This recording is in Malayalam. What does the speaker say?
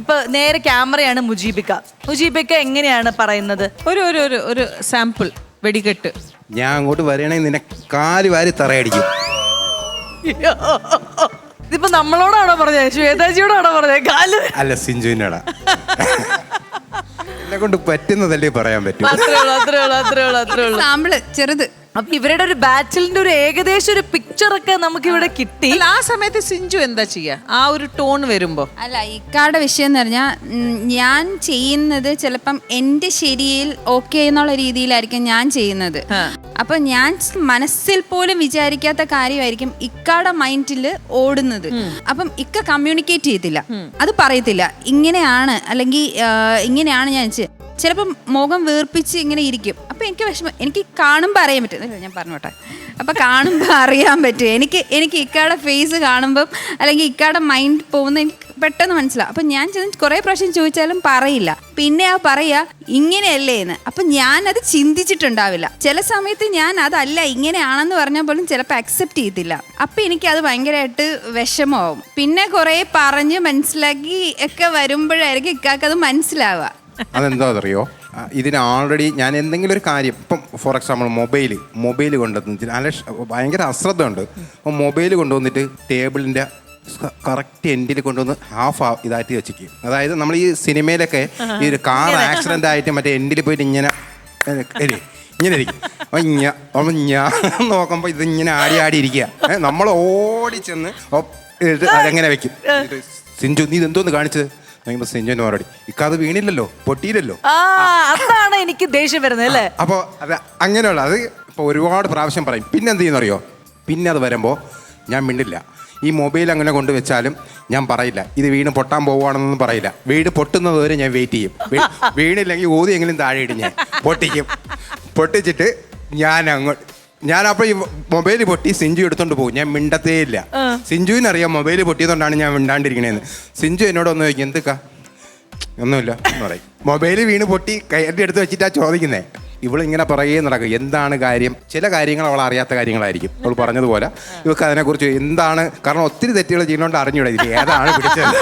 ഇപ്പൊ നേരെ ക്യാമറയാണ് മുജീബിക്ക എങ്ങനെയാണ് പറയുന്നത്? ഒരു സാമ്പിൾ വെടികെട്ട്. ഞാൻ അങ്ങോട്ട് വരികയാണെങ്കിൽ നിന്നെ കാല് വാരി തറയടിക്കും. ഇതിപ്പോ നമ്മളോടാണോ പറഞ്ഞത്, ശ്വേതാജിയോടാണോ പറഞ്ഞത്? കാല് അല്ല, സിഞ്ചുവിനോടാ. എന്നെ കൊണ്ട് പറ്റുന്നതല്ലേ പറയാൻ പറ്റും. അത്രേ ഉള്ളൂ. സാമ്പിള് ചെറുത്. അപ്പൊ ഇവരുടെ ഒരു ബാച്ചിലിന്റെ ഒരു ഏകദേശം ഒരു പിക്ചർ ഒക്കെ നമുക്ക് ഇവിടെ കിട്ടി. ആ സമയത്ത് സിഞ്ചു എന്താ ചെയ്യാ ആ ഒരു ടോൺ വരുമ്പോ? അല്ല, ഇക്കാടെ വിഷയം എന്ന് പറഞ്ഞാൽ ഞാൻ ചെയ്യുന്നത് ചിലപ്പം എൻ്റെ ശരിയിൽ ഓക്കെ എന്നുള്ള രീതിയിലായിരിക്കും ഞാൻ ചെയ്യുന്നത്. അപ്പൊ ഞാൻ മനസ്സിൽ പോലും വിചാരിക്കാത്ത കാര്യമായിരിക്കും ഇക്കാടെ മൈൻഡിൽ ഓടുന്നത്. അപ്പം ഇക്ക കമ്മ്യൂണിക്കേറ്റ് ചെയ്യത്തില്ല, അത് പറയത്തില്ല ഇങ്ങനെയാണ് അല്ലെങ്കിൽ ഇങ്ങനെയാണ് ഞാൻ ചിലപ്പം മുഖം വീർപ്പിച്ച് ഇങ്ങനെ ഇരിക്കും. അപ്പം എനിക്ക് വിഷമം, എനിക്ക് കാണുമ്പോൾ അറിയാൻ പറ്റും. ഞാൻ പറഞ്ഞോട്ടെ, അപ്പം കാണുമ്പോൾ അറിയാൻ പറ്റും എനിക്ക് ഇക്കാടെ ഫേസ് കാണുമ്പം അല്ലെങ്കിൽ ഇക്കാടെ മൈൻഡ് പോകുന്ന എനിക്ക് പെട്ടെന്ന് മനസ്സിലാവും. അപ്പം ഞാൻ കുറേ പ്രാവശ്യം ചോദിച്ചാലും പറയില്ല. പിന്നെ പറയുക ഇങ്ങനെയല്ലേ എന്ന്. അപ്പം ഞാനത് ചിന്തിച്ചിട്ടുണ്ടാവില്ല. ചില സമയത്ത് ഞാൻ അതല്ല ഇങ്ങനെയാണെന്ന് പറഞ്ഞാൽ പോലും ചിലപ്പോൾ അക്സെപ്റ്റ് ചെയ്യത്തില്ല. അപ്പം എനിക്കത് ഭയങ്കരമായിട്ട് വിഷമമാവും. പിന്നെ കുറേ പറഞ്ഞ് മനസ്സിലാക്കി ഒക്കെ വരുമ്പോഴായിരിക്കും ഇക്കാക്കത് മനസ്സിലാവുക. അതെന്താ അറിയോ, ഇതിന് ഓൾറെഡി ഞാൻ എന്തെങ്കിലും ഒരു കാര്യം ഇപ്പം ഫോർ എക്സാമ്പിൾ മൊബൈൽ കൊണ്ടുവന്നിട്ട് നല്ല ഭയങ്കര അശ്രദ്ധ ഉണ്ട്. അപ്പം മൊബൈൽ കൊണ്ടുവന്നിട്ട് ടേബിളിൻ്റെ കറക്റ്റ് എൻഡിൽ കൊണ്ടുവന്ന് ഹാഫ് ഇതായിട്ട് വെച്ചിരിക്കും. അതായത് നമ്മൾ ഈ സിനിമയിലൊക്കെ ഈ ഒരു കാർ ആക്സിഡൻ്റ് ആയിട്ട് മറ്റേ എൻഡിൽ പോയിട്ട് ഇങ്ങനെ ഇരിക്കും. അപ്പം ഞാൻ നോക്കുമ്പോൾ ഇതിങ്ങനെ ആടി ഇരിക്കുക. നമ്മൾ ഓടിച്ചെന്ന് അങ്ങനെ വെക്കും. സിഞ്ചു നീ ഇതെന്തോന്ന് കാണിച്ചത്? സിഞ്ചുവിന് മറുപടി, ഇക്കാത് വീണില്ലല്ലോ, പൊട്ടിയില്ലല്ലോ. അതാണ് എനിക്ക് ദേഷ്യം വരുന്നത് അല്ലേ. അപ്പോൾ അത് അങ്ങനെയുള്ള അത് ഇപ്പോൾ ഒരുപാട് പ്രാവശ്യം പറയും. പിന്നെ എന്ത് ചെയ്യുന്നറിയോ, പിന്നെ അത് വരുമ്പോൾ ഞാൻ മിണ്ടില്ല. ഈ മൊബൈൽ അങ്ങനെ കൊണ്ടുവച്ചാലും ഞാൻ പറയില്ല ഇത് വീണ് പൊട്ടാൻ പോവുകയാണെന്നൊന്നും പറയില്ല. വീട് പൊട്ടുന്നത് വരെ ഞാൻ വെയിറ്റ് ചെയ്യും. വീണില്ലെങ്കിൽ ഊതിയെങ്കിലും താഴെ ഇടും, ഞാൻ പൊട്ടിച്ചിട്ട് ഞാനപ്പോൾ ഈ മൊബൈൽ പൊട്ടി സിഞ്ചു എടുത്തോണ്ട് പോകും. ഞാൻ മിണ്ടത്തേ ഇല്ല. സിഞ്ചുവിനറിയാം മൊബൈൽ പൊട്ടിയതുകൊണ്ടാണ് ഞാൻ മിണ്ടാണ്ടിരിക്കണേന്ന്. സിഞ്ചു എന്നോട് ഒന്ന് ചോദിക്കും എന്തൊക്കെ, ഒന്നുമില്ല എന്ന് പറയും. മൊബൈൽ വീണ് പൊട്ടി കയ്യുടെ അടുത്ത് വെച്ചിട്ടാ ചോദിക്കുന്നേ. ഇവളിങ്ങനെ പറയുകയെ നടക്കും, എന്താണ് കാര്യം. ചില കാര്യങ്ങൾ അവൾ അറിയാത്ത കാര്യങ്ങളായിരിക്കും. അവൾ പറഞ്ഞതുപോലെ ഇവർക്ക് അതിനെക്കുറിച്ച് എന്താണ്, കാരണം ഒത്തിരി തെറ്റുകൾ ചെയ്യുന്നതുകൊണ്ട് അറിഞ്ഞൂടെ ഇതിൽ ഏതാണ് പിടിച്ചത്.